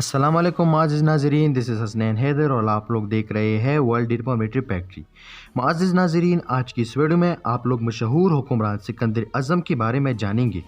अस्सलाम वालेकुम माज़िज़ नाज़रीन, दिस इज़ हसनैन हैदर और आप लोग देख रहे हैं वर्ल्ड डिप्लोमेट्री फैक्ट्री। माज़िज़ नाज़रीन, आज की इस वीडियो में आप लोग मशहूर हुक्मरान सिकंदर आज़म के बारे में जानेंगे।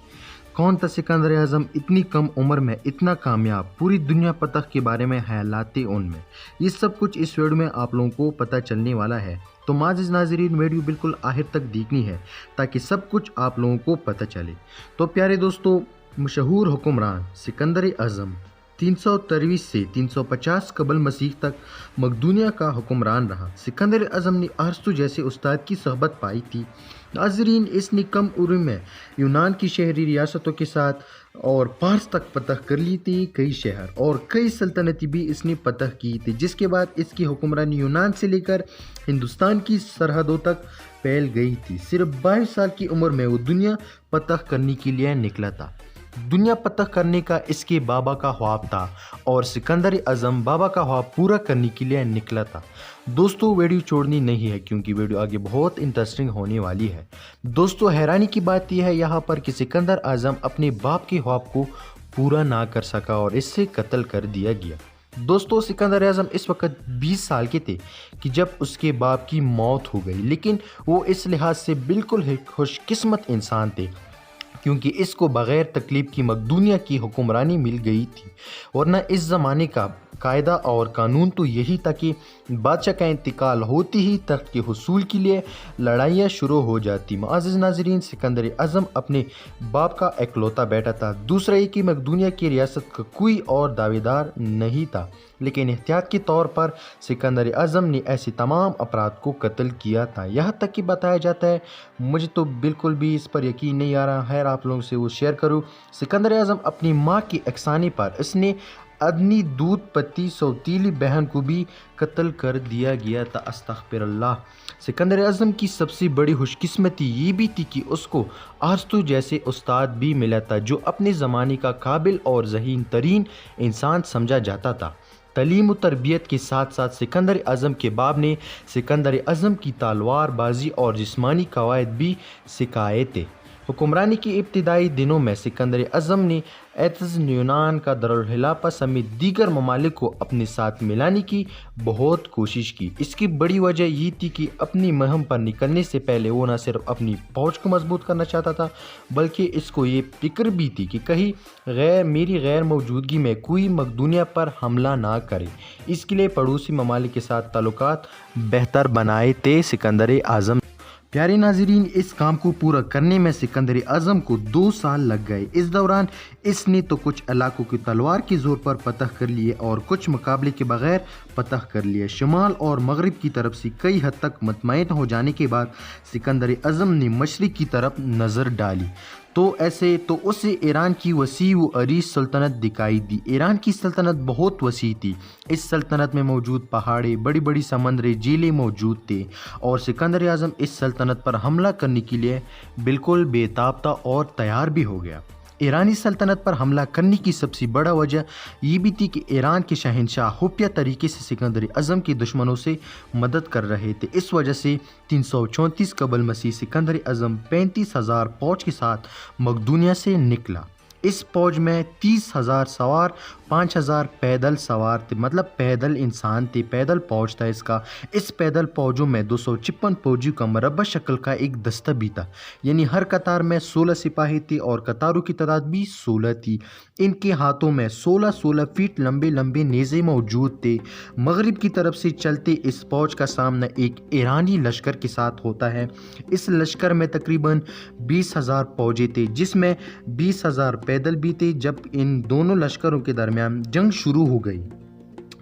कौन था सिकंदर आज़म, इतनी कम उम्र में इतना कामयाब, पूरी दुनिया पतख के बारे में ख्यालाते उनमें, ये सब कुछ इस वीडियो में आप लोगों को पता चलने वाला है। तो माज़िज़ नाज़रीन, वीडियो बिल्कुल आखिर तक देखनी है ताकि सब कुछ आप लोगों को पता चले। तो प्यारे दोस्तों, मशहूर हुक्मरान सिकंदर आज़म 323 से 350 कबल मसीह तक मकदूनिया का हुक्मरान रहा। सिकंदर आज़म ने अरस्तु जैसे उस्ताद की सोहबत पाई थी। नाज़रीन, इसने कम उम्र में यूनान की शहरी रियासतों के साथ और पार्स तक फतह कर ली थी। कई शहर और कई सल्तनतें भी इसने फतह की थी, जिसके बाद इसकी हुक्मरानी यूनान से लेकर हिंदुस्तान की सरहदों तक फैल गई थी। सिर्फ 22 साल की उम्र में वो दुनिया फतह करने के लिए निकला था। दुनिया फतह करने का इसके बाबा का ख्वाब था और सिकंदर आज़म बाबा का ख्वाब पूरा करने के लिए निकला था। दोस्तों, वीडियो छोड़नी नहीं है क्योंकि वीडियो आगे बहुत इंटरेस्टिंग होने वाली है। दोस्तों, हैरानी की बात यह है यहाँ पर कि सिकंदर आज़म अपने बाप के ख्वाब को पूरा ना कर सका और इससे कत्ल कर दिया गया। दोस्तों, सिकंदर आज़म इस वक्त 20 साल के थे कि जब उसके बाप की मौत हो गई, लेकिन वो इस लिहाज से बिल्कुल खुशकिस्मत इंसान थे क्योंकि इसको बग़ैर तकलीफ़ की मकदूनिया की हुक्मरानी मिल गई थी। वरना इस ज़माने का कायदा और कानून तो यही था कि बादशाह का इंतकाल होती ही तख्त के हुसूल के लिए लड़ाइयाँ शुरू हो जाती। मुअज़्ज़िज़ नाज़रीन, सिकंदर आज़म अपने बाप का इकलौता बेटा था। दूसरा ये कि मकदूनिया की रियासत का कोई और दावेदार नहीं था, लेकिन एहतियात के तौर पर सिकंदर आज़म ने ऐसे तमाम अफराद को कत्ल किया था। यहाँ तक कि बताया जाता है, मुझे तो बिल्कुल भी इस पर यकीन नहीं आ रहा है, आप लोगों से वो शेयर करूँ। सिकंदर आज़म अपनी माँ की अक्सानी पर इसने अपनी दूध पत्ती सौतीली बहन को भी कत्ल कर दिया गया था। अस्तग़फिरुल्लाह। सिकंदर आज़म की सबसे बड़ी खुशकिस्मती ये भी थी कि उसको अरस्तु जैसे उस्ताद भी मिला था, जो अपने ज़माने का काबिल और ज़हीन तरीन इंसान समझा जाता था। तालीम व तरबियत के साथ साथ सिकंदर आज़म के बाप ने सिकंदर आज़म की तलवार बाजी और जिस्मानी कवायद भी सिखाए थे। हुक्मरानी के इब्तिदाई दिनों में सिकंदर आज़म ने एथेंस, यूनान का दारुल खिलाफा समेत दीगर ममालिक को अपने साथ मिलाने की बहुत कोशिश की। इसकी बड़ी वजह ये थी कि अपनी मुहिम पर निकलने से पहले वो न सिर्फ अपनी फौज को मजबूत करना चाहता था, बल्कि इसको ये फिक्र भी थी कि कहीं मेरी गैर मौजूदगी में कोई मकदूनिया पर हमला ना करे। इसके लिए पड़ोसी ममालिक के साथ ताल्लुकात बेहतर बनाए थे सिकंदर आज़म। प्यारे नाज़रीन, इस काम को पूरा करने में सिकंदर आज़म को 2 साल लग गए। इस दौरान इसने तो कुछ इलाकों की तलवार के ज़ोर पर फतह कर लिए और कुछ मुकाबले के बगैर फतह कर लिए। शुमाल और मगरिब की तरफ से कई हद तक मुतमईन हो जाने के बाद सिकंदर आज़म ने मशरिक़ की तरफ नज़र डाली तो उसे ईरान की वसी व अरीज़ सल्तनत दिखाई दी। ईरान की सल्तनत बहुत वसी थी। इस सल्तनत में मौजूद पहाड़ें, बड़ी बड़ी समंदरी झीलें मौजूद थे और सिकंदर आज़म इस सल्तनत पर हमला करने के लिए बिल्कुल बेताब था और तैयार भी हो गया। ईरानी सल्तनत पर हमला करने की सबसे बड़ा वजह ये भी थी कि ईरान के शहंशाह खुफिया तरीके से सिकंदर आज़म के दुश्मनों से मदद कर रहे थे। इस वजह से 334 कबल मसीह सिकंदर आज़म 35,000 फौज के साथ मकदूनिया से निकला। इस फौज में 30,000 सवार, 5,000 पैदल सवार थे, मतलब पैदल इंसान थे, पैदल फौज था इसका। इस पैदल फौजों में 256 फौजियों का मरबा शक्ल का एक दस्ता भी था, यानी हर कतार में 16 सिपाही थे और कतारों की तादाद भी 16 थी। इनके हाथों में 16-16 फीट लंबे लंबे नेज़े मौजूद थे। मगरिब की तरफ से चलते इस फौज का सामना एक ईरानी लश्कर के साथ होता है। इस लश्कर में तकरीबन 20,000 फौजी थे, जिसमें 20,000 पैदल भी थे। जब इन दोनों लश्करों के दरमियान जंग शुरू हो गई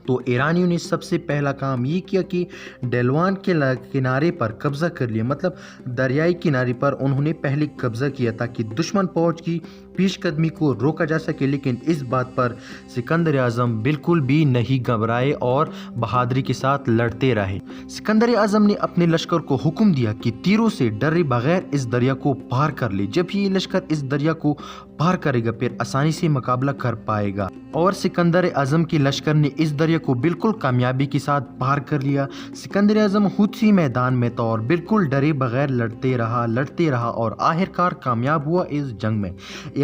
तो ईरानियों ने सबसे पहला काम ये किया कि डेलवान के किनारे पर कब्ज़ा कर लिया, मतलब दरियाई किनारे पर उन्होंने पहले कब्ज़ा किया ताकि दुश्मन फौज की पेशकदमी को रोका जा सके। लेकिन इस बात पर सिकंदर आज़म बिल्कुल भी नहीं घबराए और बहादुरी के साथ लड़ते रहे। सिकंदर आज़म ने अपने लश्कर को हुक्म दिया कि तीरों से डरे बगैर इस दरिया को पार कर ले। जब ये लश्कर इस दरिया को पार करेगा फिर आसानी से मुकाबला कर पाएगा। और सिकंदर आज़म के लश्कर ने इस दरिया को बिल्कुल कामयाबी के साथ पार कर लिया। सिकंदर आज़म खुद ही मैदान में था और बिल्कुल डरे बगैर लड़ते रहा और आखिरकार कामयाब हुआ इस जंग में।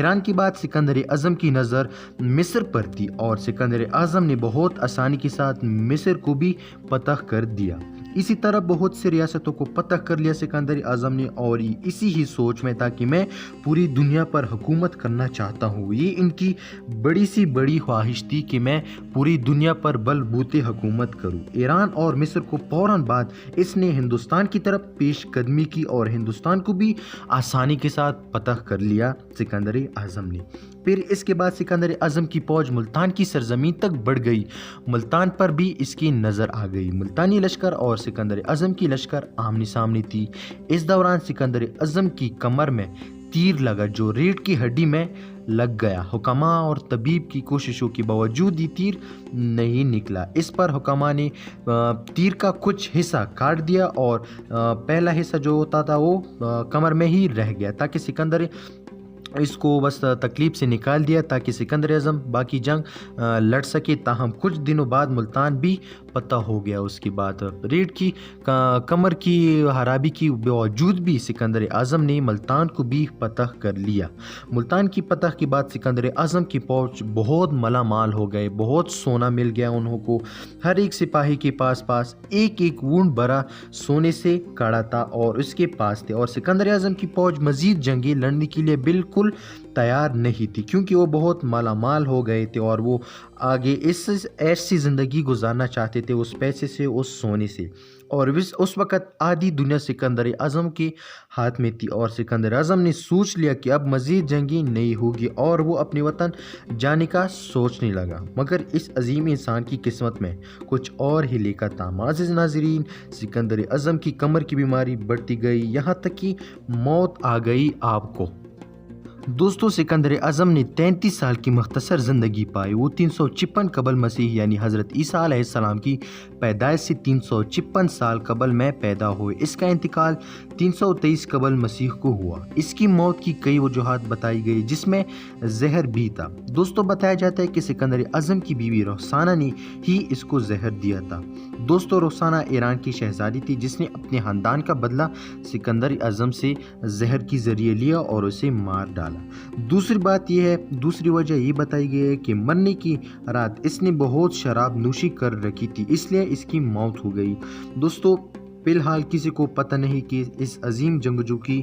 ईरान के बाद सिकंदर आज़म की नज़र मिस्र पर थी और सिकंदर आज़म ने बहुत आसानी के साथ मिस्र को भी फतह कर दिया। इसी तरह बहुत सी रियासतों को फतह कर लिया सिकंदर आज़म ने, और इसी ही सोच में था कि मैं पूरी दुनिया पर हुकूमत करना चाहता हूँ। ये इनकी बड़ी सी बड़ी ख्वाहिश थी कि मैं पूरी दुनिया पर बलबूते हुकूमत करूँ। ईरान और मिस्र को फ़ौरन बाद इसने हिंदुस्तान की तरफ पेश कदमी की और हिंदुस्तान को भी आसानी के साथ फतह कर लिया सिकंदर आज़म ने। फिर इसके बाद सिकंदर आज़म की फौज मुल्तान की सरजमीन तक बढ़ गई। मुल्तान पर भी इसकी नज़र आ गई। मुल्तानी लश्कर और सिकंदर आज़म की लश्कर आमने सामने थी। इस दौरान सिकंदर आज़म की कमर में तीर लगा जो रीढ़ की हड्डी में लग गया। हुक्मा और तबीब की कोशिशों के बावजूद ये तीर नहीं निकला। इस पर हुक्मा ने तीर का कुछ हिस्सा काट दिया और पहला हिस्सा जो होता था वो कमर में ही रह गया, ताकि सिकंदर इसको बस तकलीफ से निकाल दिया ताकि सिकंदर आज़म बाकी जंग लड़ सके। ताहम कुछ दिनों बाद मुल्तान भी फतह हो गया। उसके बाद रीढ़ की कमर की खराबी के बावजूद भी सिकंदर आज़म ने मुल्तान को भी फतह कर लिया। मुल्तान की फतह के बाद सिकंदर आज़म की फौज बहुत मालामाल हो गए। बहुत सोना मिल गया उन्हों को। हर एक सिपाही के पास एक एक वूंड भरा सोने से कड़ा था और उसके पास थे। और सिकंदर आज़म की फौज मज़ीद जंगें लड़ने के लिए बिल्कुल तैयार नहीं थी, क्योंकि वो बहुत मालामाल हो गए थे और वो आगे इस ऐसी ज़िंदगी गुजारना चाहते थे उस पैसे से, उस सोने से। और उस वक़्त आधी दुनिया सिकंदर आज़म के हाथ में थी और सिकंदर आज़म ने सोच लिया कि अब मज़ीद जंगी नहीं होगी और वो अपने वतन जाने का सोचने लगा। मगर इस अजीम इंसान की किस्मत में कुछ और ही लिखा था। मुअज़्ज़िज़ नाज़रीन, सिकंदर आज़म की कमर की बीमारी बढ़ती गई, यहाँ तक कि मौत आ गई आपको। दोस्तों, सिकंदर आज़म ने 33 साल की मुख्तसर ज़िंदगी पाई। वो 356 कबल मसीह यानी हज़रत ईसा अलैहिस्सलाम की पैदाइश से 356 साल कबल में पैदा हुए। इसका इंतकाल 323 कबल मसीह को हुआ। इसकी मौत की कई वजूहात बताई गई, जिसमें जहर भी था। दोस्तों, बताया जाता है कि सिकंदर आज़म की बीवी रुखसाना ने ही इसको जहर दिया था। दोस्तों, रुखसाना ईरान की शहजादी थी जिसने अपने ख़ानदान का बदला सिकंदर आज़म से जहर के ज़रिए लिया और उसे मार डाला। दूसरी वजह ये बताई गई है कि मरने की रात इसने बहुत शराब नोशी कर रखी थी, इसलिए इसकी मौत हो गई। दोस्तों, फिलहाल किसी को पता नहीं कि इस अजीम जंगजू की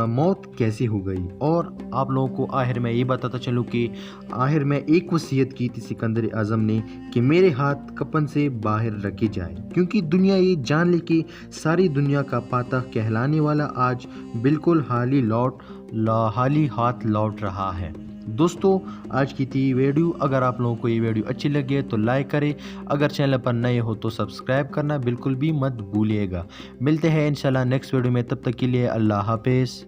मौत कैसे हो गई। और आप लोगों को आखिर में ये बताता चलूँ कि आखिर में एक वसीयत की थी सिकंदर आज़म ने कि मेरे हाथ कफन से बाहर रखे जाए, क्योंकि दुनिया ये जान ले कि सारी दुनिया का पाता कहलाने वाला आज बिल्कुल हाली हाथ लौट रहा है। दोस्तों, आज की थी वीडियो। अगर आप लोगों को ये वीडियो अच्छी लगी तो लाइक करें। अगर चैनल पर नए हो तो सब्सक्राइब करना बिल्कुल भी मत भूलिएगा। मिलते हैं इंशाल्लाह नेक्स्ट वीडियो में। तब तक के लिए अल्लाह हाफिज़।